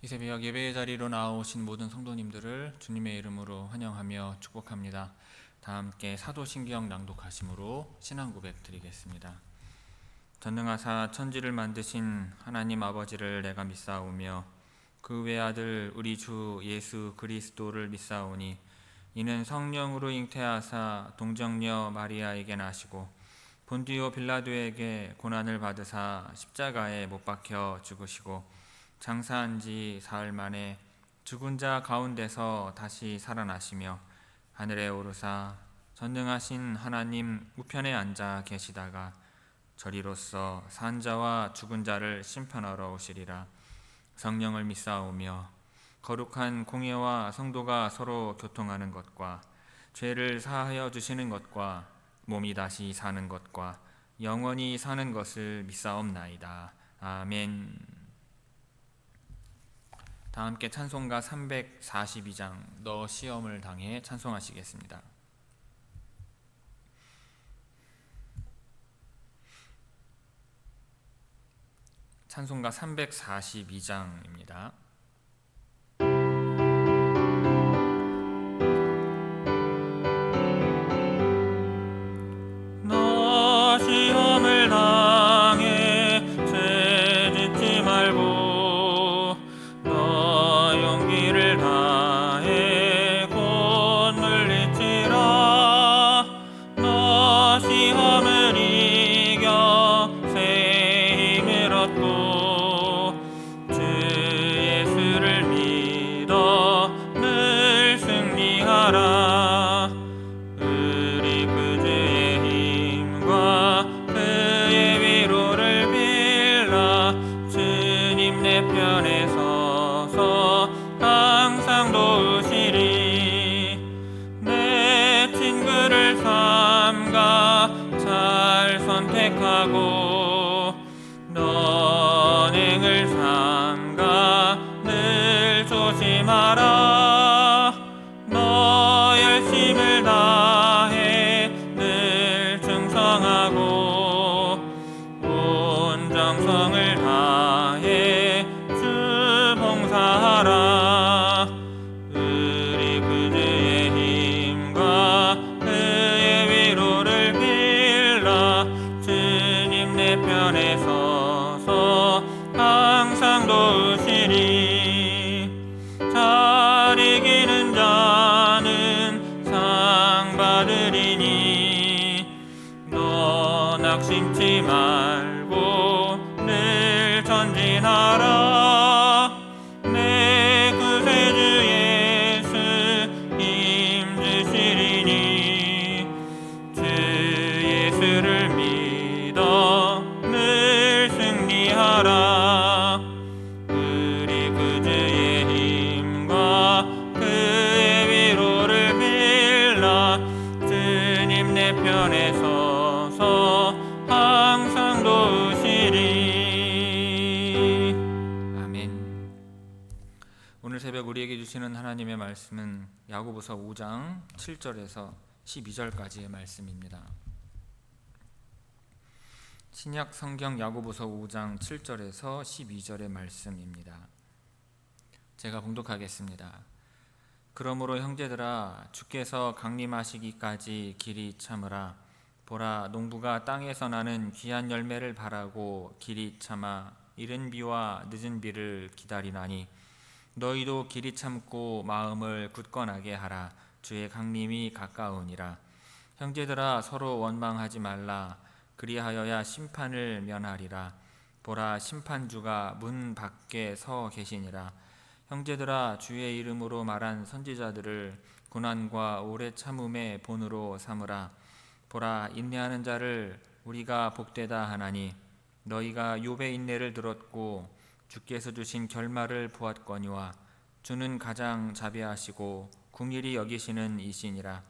이 새벽 예배의 자리로 나오신 모든 성도님들을 주님의 이름으로 환영하며 축복합니다. 다 함께 사도신경 낭독하심으로 신앙 고백 드리겠습니다. 전능하사 천지를 만드신 하나님 아버지를 내가 믿사오며 그 외아들 우리 주 예수 그리스도를 믿사오니 이는 성령으로 잉태하사 동정녀 마리아에게 나시고 본디오 빌라도에게 고난을 받으사 십자가에 못 박혀 죽으시고 장사한 지 사흘 만에 죽은 자 가운데서 다시 살아나시며 하늘에 오르사 전능하신 하나님 우편에 앉아 계시다가 저리로서 산 자와 죽은 자를 심판하러 오시리라. 성령을 믿사오며 거룩한 공예와 성도가 서로 교통하는 것과 죄를 사하여 주시는 것과 몸이 다시 사는 것과 영원히 사는 것을 믿사옵나이다. 아멘. 다 함께 찬송가 342장 너 시험을 당해 찬송하시겠습니다. 찬송가 342장입니다. 너 시험을 당해 죄 짓지 말고 너 용기를 다해 곧 물리치라. 너 시험을 이겨 새 힘을 얻고 주 예수를 믿어 늘 승리하라. 우리 구주의 힘과 그의 위로를 빌라. 주님 내 편에 서서 항상 도우시리. 내 친구를 삼가 잘 선택하고 너행을 삼가 늘 조심하라. 너 열심을 다해 늘 충성하고 온 정성을 다해 주 봉사하라. 우리 구주의 힘과 그의 위로를 빌라. 주님 내 편에 서서 항상 도우시리. 잘 이기는 자는 상 받으리니 너 낙심치 말고 늘 전진하라. 내 구세주 예수 힘주시리니 주 예수를 믿어 늘 승리하라. 우리 구주의 힘과 그의 위로를 빌라. 주님 내 편에 서서 항상 도우시리. 아멘. 오늘 새벽 우리에게 주시는 하나님의 말씀은 야고보서 5장 7절에서 12절까지의 말씀입니다. 신약 성경 야고보서 5장 7절에서 12절의 말씀입니다. 제가 봉독하겠습니다. 그러므로 형제들아 주께서 강림하시기까지 길이 참으라. 보라 농부가 땅에서 나는 귀한 열매를 바라고 길이 참아 이른 비와 늦은 비를 기다리나니 너희도 길이 참고 마음을 굳건하게 하라. 주의 강림이 가까우니라. 형제들아 서로 원망하지 말라. 그리하여야 심판을 면하리라. 보라 심판주가 문 밖에 서 계시니라. 형제들아 주의 이름으로 말한 선지자들을 고난과 오래 참음의 본으로 삼으라. 보라 인내하는 자를 우리가 복되다 하나니 너희가 욥의 인내를 들었고 주께서 주신 결말을 보았거니와 주는 가장 자비하시고 긍휼히 여기시는 이시니라.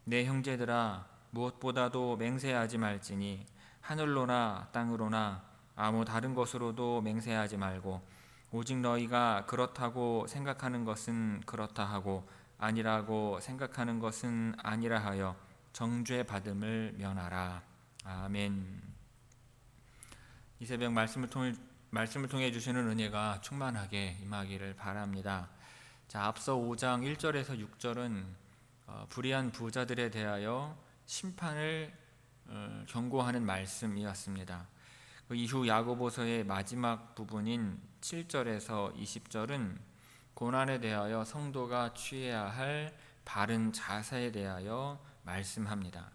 내 형제들아 무엇보다도 맹세하지 말지니 하늘로나 땅으로나 아무 다른 것으로도 맹세하지 말고 오직 너희가 그렇다고 생각하는 것은 그렇다 하고 아니라고 생각하는 것은 아니라 하여 정죄 받음을 면하라. 아멘. 이 새벽 말씀을 통해 말씀을 통해 주시는 은혜가 충만하게 임하기를 바랍니다. 자, 앞서 5장 1절에서 6절은 불의한 부자들에 대하여 심판을 경고하는 말씀이었습니다. 그 이후 야고보서의 마지막 부분인 7절에서 20절은 고난에 대하여 성도가 취해야 할 바른 자세에 대하여 말씀합니다.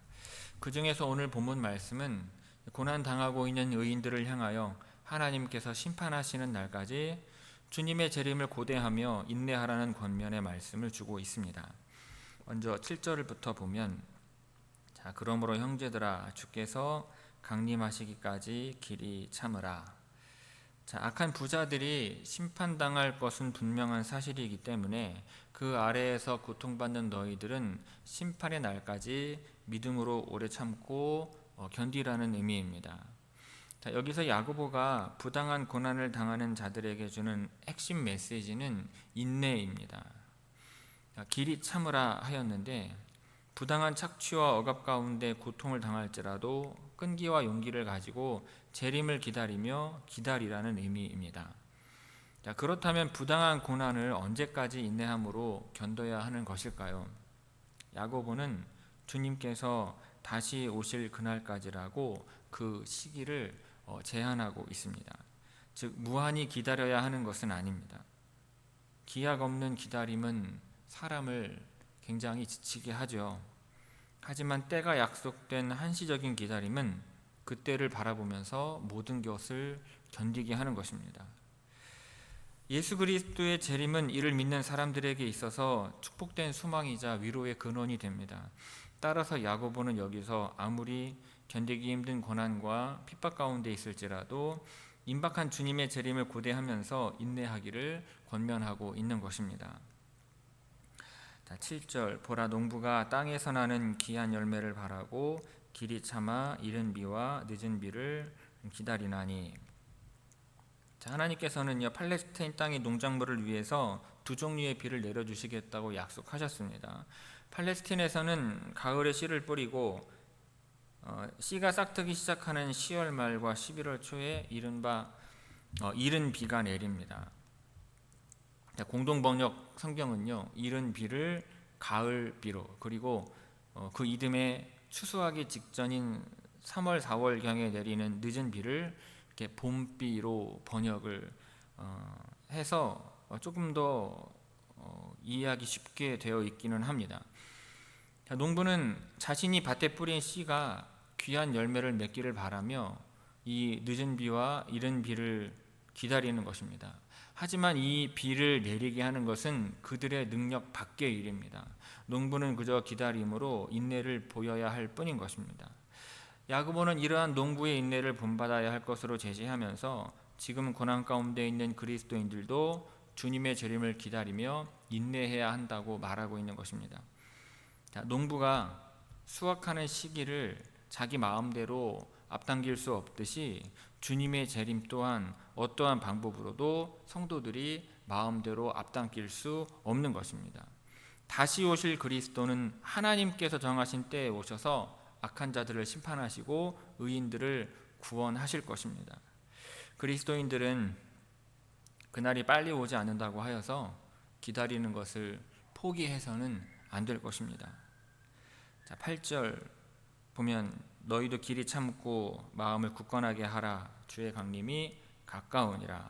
그 중에서 오늘 본문 말씀은 고난 당하고 있는 의인들을 향하여 하나님께서 심판하시는 날까지 주님의 재림을 고대하며 인내하라는 권면의 말씀을 주고 있습니다. 먼저 7절부터 보면, 자, 그러므로 형제들아 주께서 강림하시기까지 길이 참으라. 자, 악한 부자들이 심판당할 것은 분명한 사실이기 때문에 그 아래에서 고통받는 너희들은 심판의 날까지 믿음으로 오래 참고 견디라는 의미입니다. 자, 여기서 야고보가 부당한 고난을 당하는 자들에게 주는 핵심 메시지는 인내입니다. 길이 참으라 하였는데 부당한 착취와 억압 가운데 고통을 당할지라도 끈기와 용기를 가지고 재림을 기다리며 기다리라는 의미입니다. 자, 그렇다면 부당한 고난을 언제까지 인내함으로 견뎌야 하는 것일까요? 야고보는 주님께서 다시 오실 그날까지라고 그 시기를 제한하고 있습니다. 즉 무한히 기다려야 하는 것은 아닙니다. 기약 없는 기다림은 사람을 굉장히 지치게 하죠. 하지만 때가 약속된 한시적인 기다림은 그때를 바라보면서 모든 것을 견디게 하는 것입니다. 예수 그리스도의 재림은 이를 믿는 사람들에게 있어서 축복된 소망이자 위로의 근원이 됩니다. 따라서 야고보는 여기서 아무리 견디기 힘든 고난과 핍박 가운데 있을지라도 임박한 주님의 재림을 고대하면서 인내하기를 권면하고 있는 것입니다. 7절 보라 농부가 땅에서 나는 귀한 열매를 바라고 길이 참아 이른 비와 늦은 비를 기다리나니. 자, 하나님께서는요 팔레스타인 땅의 농작물을 위해서 두 종류의 비를 내려주시겠다고 약속하셨습니다. 팔레스타인에서는 가을에 씨를 뿌리고 씨가 싹트기 시작하는 10월 말과 11월 초에 이른 비가 내립니다. 공동 번역 성경은요 이른 비를 가을 비로, 그리고 그 이듬해 추수하기 직전인 3월 4월경에 내리는 늦은 비를 이렇게 봄비로 번역을 해서 조금 더 이해하기 쉽게 되어 있기는 합니다. 농부는 자신이 밭에 뿌린 씨가 귀한 열매를 맺기를 바라며 이 늦은 비와 이른 비를 기다리는 것입니다. 하지만 이 비를 내리게 하는 것은 그들의 능력 밖의 일입니다. 농부는 그저 기다림으로 인내를 보여야 할 뿐인 것입니다. 야고보는 이러한 농부의 인내를 본받아야 할 것으로 제시하면서 지금 고난 가운데 있는 그리스도인들도 주님의 재림을 기다리며 인내해야 한다고 말하고 있는 것입니다. 자, 농부가 수확하는 시기를 자기 마음대로 앞당길 수 없듯이 주님의 재림 또한 어떠한 방법으로도 성도들이 마음대로 앞당길 수 없는 것입니다. 다시 오실 그리스도는 하나님께서 정하신 때에 오셔서 악한 자들을 심판하시고 의인들을 구원하실 것입니다. 그리스도인들은 그날이 빨리 오지 않는다고 하여서 기다리는 것을 포기해서는 안 될 것입니다. 자, 8절 보면 너희도 길이 참고 마음을 굳건하게 하라. 주의 강림이 가까우니라.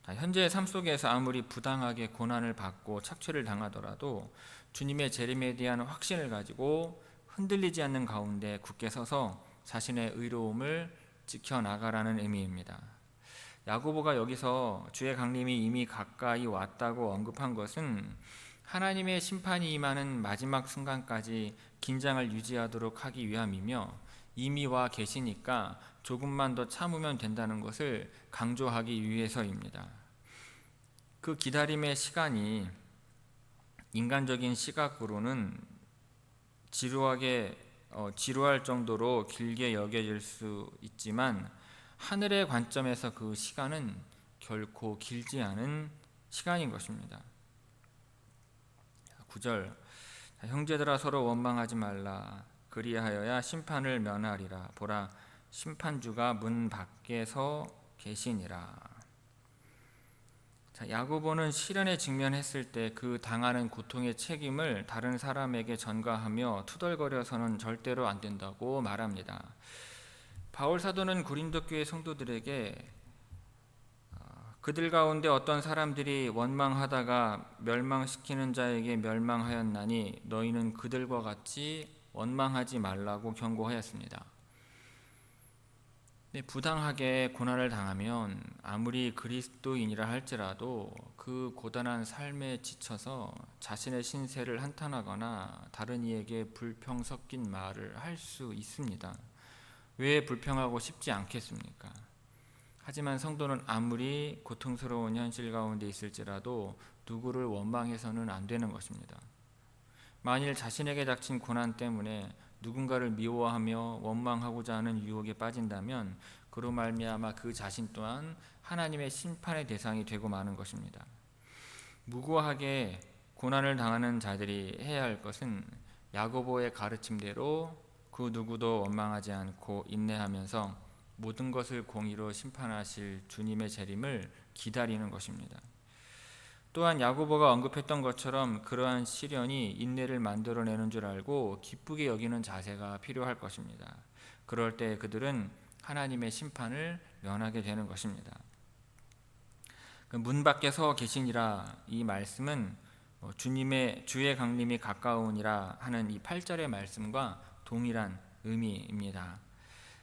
현재의 삶 속에서 아무리 부당하게 고난을 받고 착취를 당하더라도 주님의 재림에 대한 확신을 가지고 흔들리지 않는 가운데 굳게 서서 자신의 의로움을 지켜나가라는 의미입니다. 야고보가 여기서 주의 강림이 이미 가까이 왔다고 언급한 것은 하나님의 심판이 임하는 마지막 순간까지 긴장을 유지하도록 하기 위함이며 이미 와 계시니까 조금만 더 참으면 된다는 것을 강조하기 위해서입니다. 그 기다림의 시간이 인간적인 시각으로는 지루할 정도로 길게 여겨질 수 있지만 하늘의 관점에서 그 시간은 결코 길지 않은 시간인 것입니다. 9절 형제들아 서로 원망하지 말라. 그리하여야 심판을 면하리라. 보라 심판주가 문 밖에서 계시니라. 자, 야고보는 시련에 직면했을 때 그 당하는 고통의 책임을 다른 사람에게 전가하며 투덜거려서는 절대로 안 된다고 말합니다. 바울 사도는 고린도 교회 성도들에게 그들 가운데 어떤 사람들이 원망하다가 멸망시키는 자에게 멸망하였나니 너희는 그들과 같이 원망하지 말라고 경고하였습니다. 부당하게 고난을 당하면 아무리 그리스도인이라 할지라도 그 고단한 삶에 지쳐서 자신의 신세를 한탄하거나 다른 이에게 불평 섞인 말을 할 수 있습니다. 왜 불평하고 싶지 않겠습니까? 하지만 성도는 아무리 고통스러운 현실 가운데 있을지라도 누구를 원망해서는 안 되는 것입니다. 만일 자신에게 닥친 고난 때문에 누군가를 미워하며 원망하고자 하는 유혹에 빠진다면 그로 말미암아 그 자신 또한 하나님의 심판의 대상이 되고 마는 것입니다. 무고하게 고난을 당하는 자들이 해야 할 것은 야고보의 가르침대로 그 누구도 원망하지 않고 인내하면서 모든 것을 공의로 심판하실 주님의 재림을 기다리는 것입니다. 또한 야고보가 언급했던 것처럼 그러한 시련이 인내를 만들어내는 줄 알고 기쁘게 여기는 자세가 필요할 것입니다. 그럴 때 그들은 하나님의 심판을 면하게 되는 것입니다. 문 밖에 서 계시니라 이 말씀은 주의 강림이 가까우니라 하는 이 8절의 말씀과 동일한 의미입니다.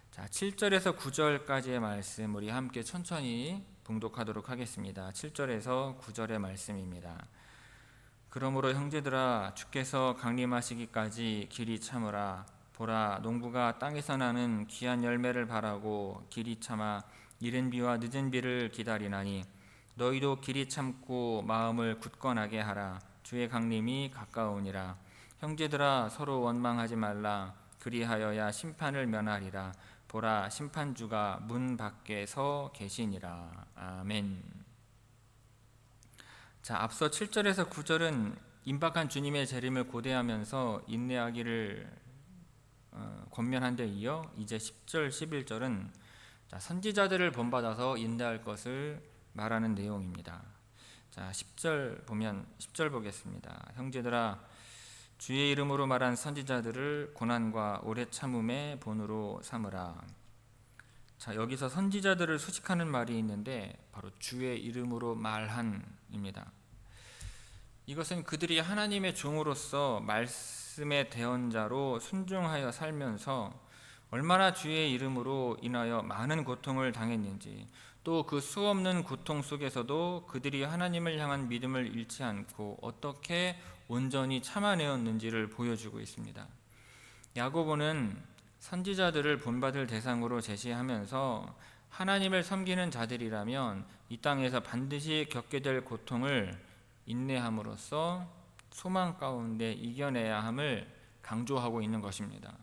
자, 7절에서 9절까지의 말씀 우리 함께 천천히 봉독하도록 하겠습니다. 7절에서 9절의 말씀입니다. 그러므로 형제들아 주께서 강림하시기까지 길이 참으라. 보라 농부가 땅에서 나는 귀한 열매를 바라고 길이 참아 이른 비와 늦은 비를 기다리나니 너희도 길이 참고 마음을 굳건하게 하라. 주의 강림이 가까우니라. 형제들아 서로 원망하지 말라. 그리하여야 심판을 면하리라. 보라 심판주가 문 밖에 서 계시니라. 아멘. 자, 앞서 7절에서 9절은 임박한 주님의 재림을 고대하면서 인내하기를 권면한 데 이어 이제 10절, 11절은 선지자들을 본받아서 인내할 것을 말하는 내용입니다. 자, 10절 보겠습니다. 형제들아 주의 이름으로 말한 선지자들을 고난과 오래 참음의 본으로 삼으라. 자, 여기서 선지자들을 수식하는 말이 있는데 바로 주의 이름으로 말한입니다. 이것은 그들이 하나님의 종으로서 말씀의 대언자로 순종하여 살면서 얼마나 주의 이름으로 인하여 많은 고통을 당했는지, 또 그 수없는 고통 속에서도 그들이 하나님을 향한 믿음을 잃지 않고 어떻게 온전히 참아내었는지를 보여주고 있습니다. 야고보는 선지자들을 본받을 대상으로 제시하면서 하나님을 섬기는 자들이라면 이 땅에서 반드시 겪게 될 고통을 인내함으로써 소망 가운데 이겨내야 함을 강조하고 있는 것입니다.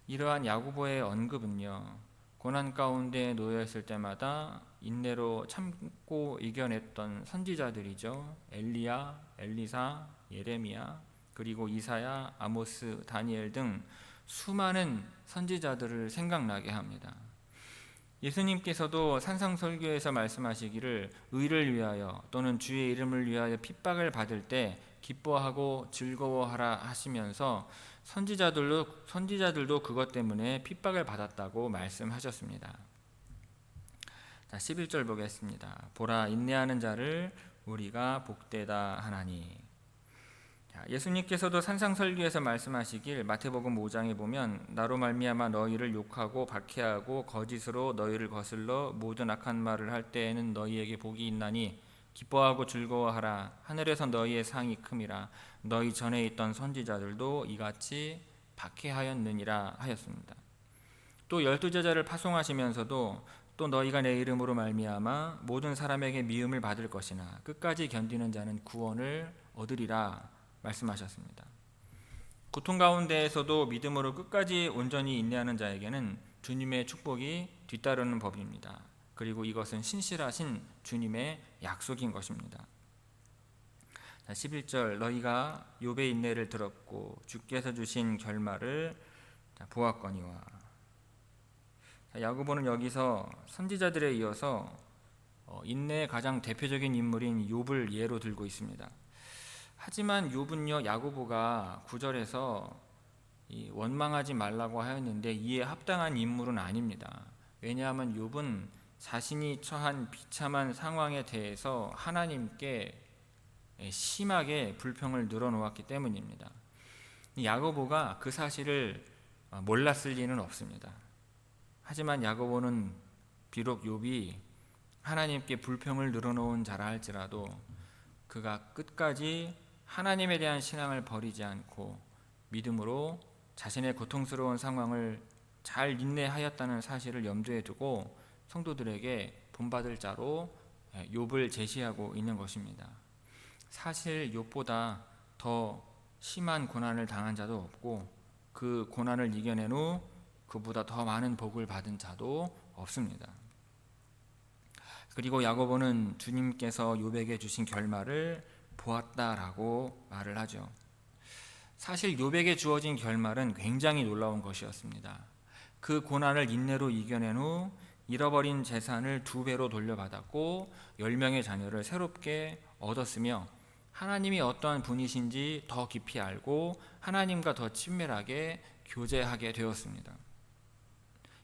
이러한 야고보의 언급은요, 고난 가운데 놓여 있을 때마다 인내로 참고 이겨냈던 선지자들이죠. 엘리야, 엘리사, 예레미야, 그리고 이사야, 아모스, 다니엘 등 수많은 선지자들을 생각나게 합니다. 예수님께서도 산상설교에서 말씀하시기를 의를 위하여 또는 주의 이름을 위하여 핍박을 받을 때 기뻐하고 즐거워하라 하시면서 선지자들도 그것 때문에 핍박을 받았다고 말씀하셨습니다. 자, 11절 보겠습니다. 보라 인내하는 자를 우리가 복되다 하나니. 예수님께서도 산상설교에서 말씀하시길 마태복음 5장에 보면 나로 말미암아 너희를 욕하고 박해하고 거짓으로 너희를 거슬러 모든 악한 말을 할 때에는 너희에게 복이 있나니 기뻐하고 즐거워하라. 하늘에서 너희의 상이 큼이라. 너희 전에 있던 선지자들도 이같이 박해하였느니라 하였습니다. 또 12제자를 파송하시면서도 또 너희가 내 이름으로 말미암아 모든 사람에게 미움을 받을 것이나 끝까지 견디는 자는 구원을 얻으리라 말씀하셨습니다. 고통 가운데에서도 믿음으로 끝까지 온전히 인내하는 자에게는 주님의 축복이 뒤따르는 법입니다. 그리고 이것은 신실하신 주님의 약속인 것입니다. 11절 너희가 욥의 인내를 들었고 주께서 주신 결말을 보았거니와. 야고보는 여기서 선지자들에 이어서 인내의 가장 대표적인 인물인 욥을 예로 들고 있습니다. 하지만 욥은요, 야고보가 9절에서 원망하지 말라고 하였는데 이에 합당한 인물은 아닙니다. 왜냐하면 욥은 자신이 처한 비참한 상황에 대해서 하나님께 심하게 불평을 늘어놓았기 때문입니다. 야고보가 그 사실을 몰랐을 리는 없습니다. 하지만 야고보는 비록 욥이 하나님께 불평을 늘어놓은 자라 할지라도 그가 끝까지 하나님에 대한 신앙을 버리지 않고 믿음으로 자신의 고통스러운 상황을 잘 인내하였다는 사실을 염두에 두고 성도들에게 본받을 자로 욥을 제시하고 있는 것입니다. 사실 욥보다 더 심한 고난을 당한 자도 없고 그 고난을 이겨낸 후 그보다 더 많은 복을 받은 자도 없습니다. 그리고 야고보는 주님께서 욥에게 주신 결말을 보았다라고 말을 하죠. 사실 욥에게 주어진 결말은 굉장히 놀라운 것이었습니다. 그 고난을 인내로 이겨낸 후 잃어버린 재산을 2배로 돌려받았고 10명의 자녀를 새롭게 얻었으며 하나님이 어떠한 분이신지 더 깊이 알고 하나님과 더 친밀하게 교제하게 되었습니다.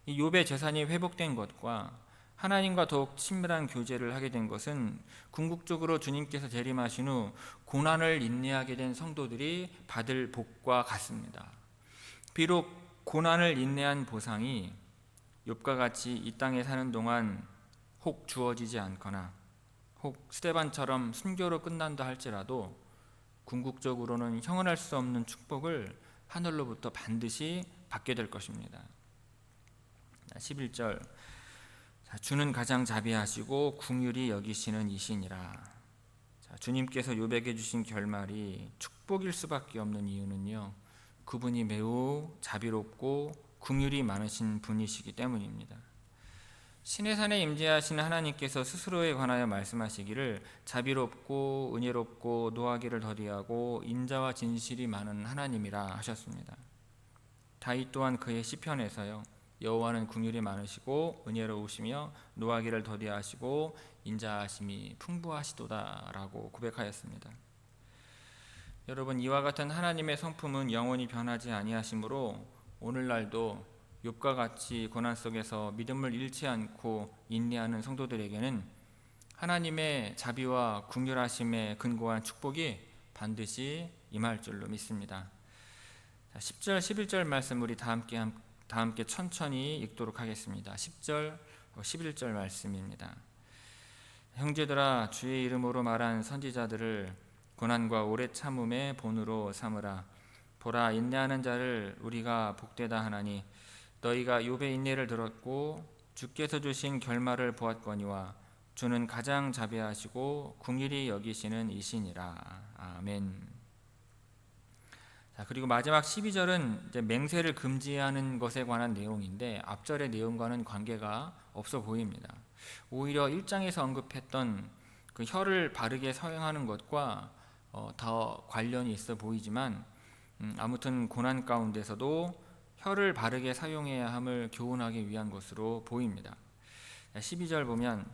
이 욥의 재산이 회복된 것과 하나님과 더욱 친밀한 교제를 하게 된 것은 궁극적으로 주님께서 재림하신 후 고난을 인내하게 된 성도들이 받을 복과 같습니다. 비록 고난을 인내한 보상이 욥과 같이 이 땅에 사는 동안 혹 주어지지 않거나 혹 스데반처럼 순교로 끝난다 할지라도 궁극적으로는 형언할 수 없는 축복을 하늘로부터 반드시 받게 될 것입니다. 11절, 주는 가장 자비하시고 긍휼히 여기시는 이시니라. 주님께서 욥에게 주신 결말이 축복일 수밖에 없는 이유는요, 그분이 매우 자비롭고 긍휼이 많으신 분이시기 때문입니다. 신의 산에 임재하신 하나님께서 스스로에 관하여 말씀하시기를 자비롭고 은혜롭고 노하기를 더디하고 인자와 진실이 많은 하나님이라 하셨습니다. 다윗 또한 그의 시편에서요, 여호와는 긍휼이 많으시고 은혜로우시며 노하기를 더디하시고 인자하심이 풍부하시도다라고 고백하였습니다. 여러분, 이와 같은 하나님의 성품은 영원히 변하지 아니하시므로 오늘날도 욥과 같이 고난 속에서 믿음을 잃지 않고 인내하는 성도들에게는 하나님의 자비와 긍휼하심에 근거한 축복이 반드시 임할 줄로 믿습니다. 10절, 11절 말씀 우리 다 함께 천천히 읽도록 하겠습니다. 10절, 11절 말씀입니다. 형제들아, 주의 이름으로 말한 선지자들을 고난과 오래 참음의 본으로 삼으라. 보라, 인내하는 자를 우리가 복되다 하나니 너희가 욥의 인내를 들었고 주께서 주신 결말을 보았거니와 주는 가장 자비하시고 긍휼히 여기시는 이시니라. 아멘. 자, 그리고 마지막 12절은 이제 맹세를 금지하는 것에 관한 내용인데 앞절의 내용과는 관계가 없어 보입니다. 오히려 1장에서 언급했던 그 혀를 바르게 사용하는 것과 더 관련이 있어 보이지만 아무튼 고난 가운데서도 혀를 바르게 사용해야 함을 교훈하기 위한 것으로 보입니다. 12절 보면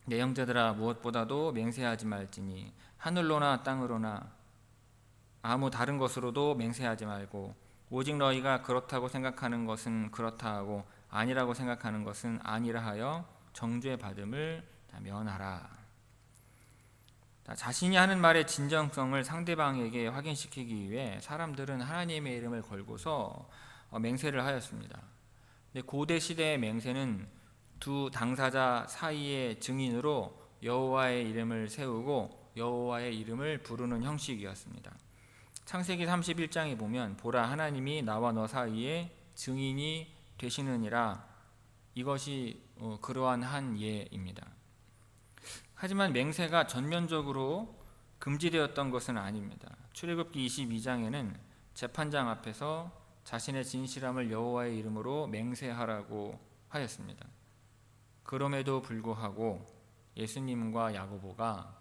내 형제들아, 무엇보다도 맹세하지 말지니 하늘로나 땅으로나 아무 다른 것으로도 맹세하지 말고 오직 너희가 그렇다고 생각하는 것은 그렇다 하고 아니라고 생각하는 것은 아니라 하여 정죄 받음을 면하라. 자신이 하는 말의 진정성을 상대방에게 확인시키기 위해 사람들은 하나님의 이름을 걸고서 맹세를 하였습니다. 근데 고대 시대의 맹세는 두 당사자 사이의 증인으로 여호와의 이름을 세우고 여호와의 이름을 부르는 형식이었습니다. 창세기 31장에 보면 보라, 하나님이 나와 너 사이에 증인이 되시느니라. 이것이 그러한 한 예입니다. 하지만 맹세가 전면적으로 금지되었던 것은 아닙니다. 출애굽기 22장에는 재판장 앞에서 자신의 진실함을 여호와의 이름으로 맹세하라고 하였습니다. 그럼에도 불구하고 예수님과 야고보가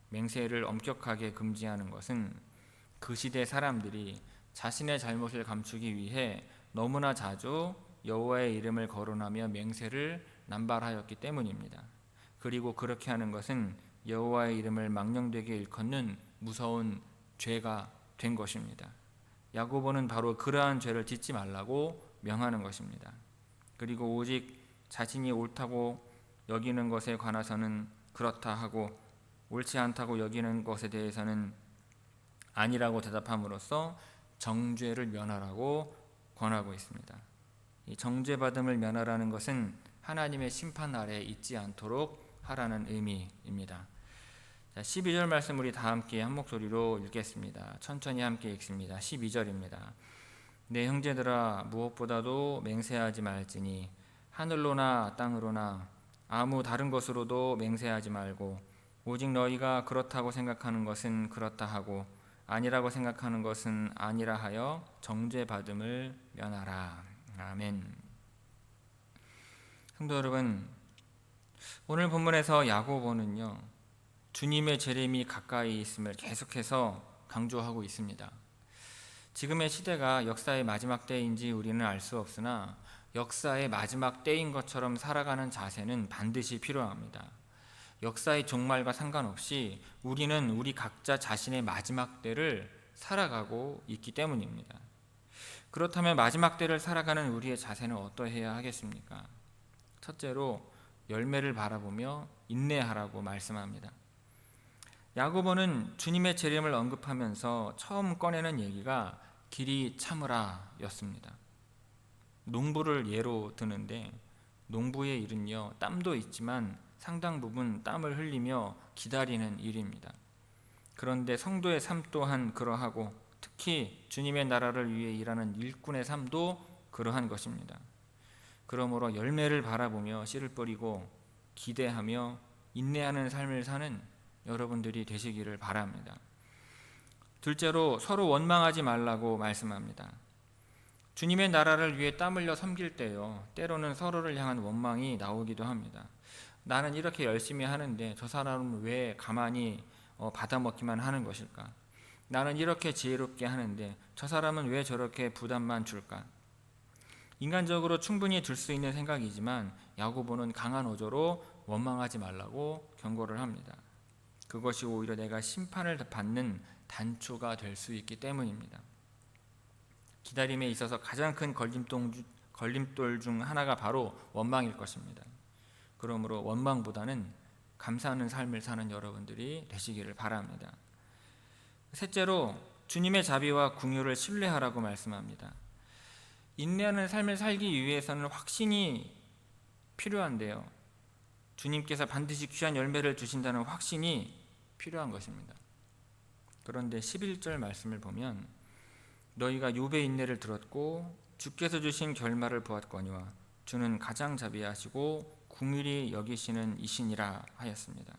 맹세를 엄격하게 금지하는 것은 그 시대 사람들이 자신의 잘못을 감추기 위해 너무나 자주 여호와의 이름을 거론하며 맹세를 남발하였기 때문입니다. 그리고 그렇게 하는 것은 여호와의 이름을 망령되게 일컫는 무서운 죄가 된 것입니다. 야고보는 바로 그러한 죄를 짓지 말라고 명하는 것입니다. 그리고 오직 자신이 옳다고 여기는 것에 관해서는 그렇다 하고 옳지 않다고 여기는 것에 대해서는 아니라고 대답함으로써 정죄를 면하라고 권하고 있습니다. 이 정죄받음을 면하라는 것은 하나님의 심판 아래에 있지 않도록 하라는 의미입니다. 12절 말씀 우리 다 함께 한 목소리로 읽겠습니다. 천천히 함께 읽습니다. 12절입니다. 내 형제들아 무엇보다도 맹세하지 말지니 하늘로나 땅으로나 아무 다른 것으로도 맹세하지 말고 오직 너희가 그렇다고 생각하는 것은 그렇다 하고 아니라고 생각하는 것은 아니라 하여 정죄받음을 면하라. 아멘. 성도 여러분, 오늘 본문에서 야고보는요, 주님의 재림이 가까이 있음을 계속해서 강조하고 있습니다. 지금의 시대가 역사의 마지막 때인지 우리는 알 수 없으나 역사의 마지막 때인 것처럼 살아가는 자세는 반드시 필요합니다. 역사의 종말과 상관없이 우리는 우리 각자 자신의 마지막 때를 살아가고 있기 때문입니다. 그렇다면 마지막 때를 살아가는 우리의 자세는 어떠해야 하겠습니까? 첫째로 열매를 바라보며 인내하라고 말씀합니다. 야고보는 주님의 재림을 언급하면서 처음 꺼내는 얘기가 길이 참으라 였습니다. 농부를 예로 드는데 농부의 일은요, 땀도 있지만 상당 부분 땀을 흘리며 기다리는 일입니다. 그런데 성도의 삶 또한 그러하고 특히 주님의 나라를 위해 일하는 일꾼의 삶도 그러한 것입니다. 그러므로 열매를 바라보며 씨를 뿌리고 기대하며 인내하는 삶을 사는 여러분들이 되시기를 바랍니다. 둘째로 서로 원망하지 말라고 말씀합니다. 주님의 나라를 위해 땀 흘려 섬길 때요, 때로는 서로를 향한 원망이 나오기도 합니다. 나는 이렇게 열심히 하는데 저 사람은 왜 가만히 받아먹기만 하는 것일까? 나는 이렇게 지혜롭게 하는데 저 사람은 왜 저렇게 부담만 줄까? 인간적으로 충분히 들 수 있는 생각이지만 야고보는 강한 어조로 원망하지 말라고 경고를 합니다. 그것이 오히려 내가 심판을 받는 단초가 될 수 있기 때문입니다. 기다림에 있어서 가장 큰 걸림돌 중 하나가 바로 원망일 것입니다. 그러므로 원망보다는 감사하는 삶을 사는 여러분들이 되시기를 바랍니다. 셋째로 주님의 자비와 긍휼을 신뢰하라고 말씀합니다. 인내하는 삶을 살기 위해서는 확신이 필요한데요, 주님께서 반드시 귀한 열매를 주신다는 확신이 필요한 것입니다. 그런데 11절 말씀을 보면 너희가 욥의 인내를 들었고 주께서 주신 결말을 보았거니와 주는 가장 자비하시고 긍휼히 여기시는 이시니라 하였습니다.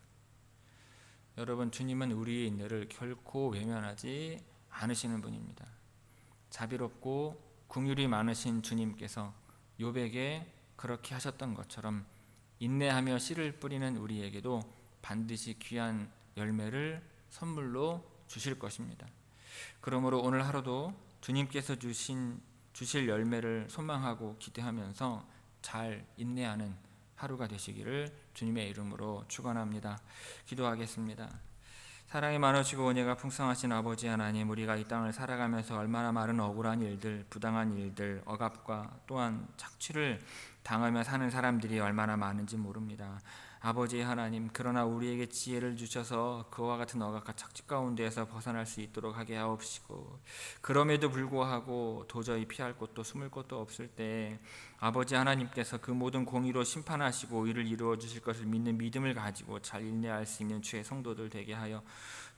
여러분, 주님은 우리의 인내를 결코 외면하지 않으시는 분입니다. 자비롭고 긍휼이 많으신 주님께서 욥에게 그렇게 하셨던 것처럼 인내하며 씨를 뿌리는 우리에게도 반드시 귀한 열매를 선물로 주실 것입니다. 그러므로 오늘 하루도 주님께서 주실 열매를 소망하고 기대하면서 잘 인내하는 하루가 되시기를 주님의 이름으로 축원합니다. 기도하겠습니다. 사랑이 많으시고 은혜가 풍성하신 아버지 하나님, 우리가 이 땅을 살아가면서 얼마나 많은 억울한 일들, 부당한 일들, 억압과 또한 착취를 당하며 사는 사람들이 얼마나 많은지 모릅니다. 아버지 하나님, 그러나 우리에게 지혜를 주셔서 그와 같은 억압과 착취 가운데에서 벗어날 수 있도록 하게 하옵시고, 그럼에도 불구하고 도저히 피할 곳도 숨을 곳도 없을 때 아버지 하나님께서 그 모든 공의로 심판하시고 일을 이루어 주실 것을 믿는 믿음을 가지고 잘 인내할 수 있는 주의 성도들 되게 하여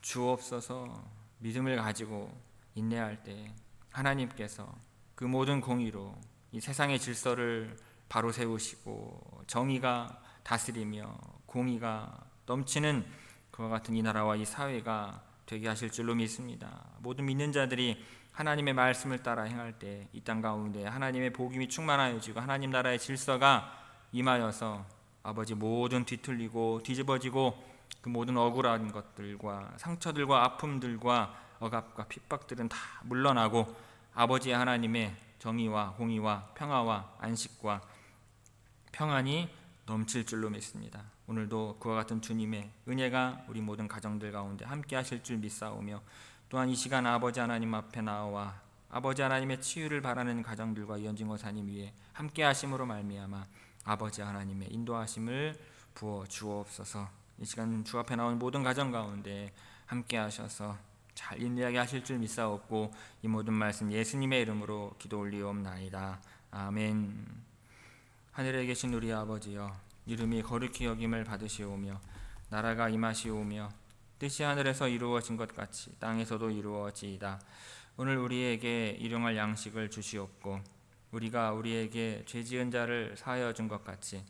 주옵소서. 믿음을 가지고 인내할 때 하나님께서 그 모든 공의로 이 세상의 질서를 바로 세우시고 정의가 다스리며 공의가 넘치는 그와 같은 이 나라와 이 사회가 되게 하실 줄로 믿습니다. 모든 믿는 자들이 하나님의 말씀을 따라 행할 때 이 땅 가운데 하나님의 복음이 충만하여지고 하나님 나라의 질서가 임하여서 아버지 모든 뒤틀리고 뒤집어지고 그 모든 억울한 것들과 상처들과 아픔들과 억압과 핍박들은 다 물러나고 아버지 하나님의 정의와 공의와 평화와 안식과 평안이 넘칠 줄로 믿습니다. 오늘도 그와 같은 주님의 은혜가 우리 모든 가정들 가운데 함께 하실 줄 믿사오며, 또한 이 시간 아버지 하나님 앞에 나와 아버지 하나님의 치유를 바라는 가정들과 이현진 권사님 위에 함께 하심으로 말미암아 아버지 하나님의 인도하심을 부어 주옵소서. 이 시간 주 앞에 나온 모든 가정 가운데 함께 하셔서 잘 인도하게 하실 줄 믿사옵고, 이 모든 말씀 예수님의 이름으로 기도 올리옵나이다. 아멘. 하늘에 계신 우리 아버지여, 이름이 거룩히 여김을 받으시오며 나라가 임하시오며 뜻이 하늘에서 이루어진 것 같이 땅에서도 이루어지이다. 오늘 우리에게 일용할 양식을 주시옵고, 우리가 우리에게 죄 지은 자를 사하여 준 것 같이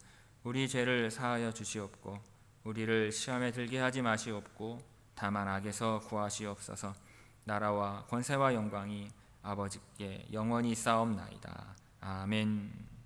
우리 죄를 사하여 주시옵고, 우리를 시험에 들게 하지 마시옵고 다만 악에서 구하시옵소서. 나라와 권세와 영광이 아버지께 영원히 있사옵나이다. 아멘.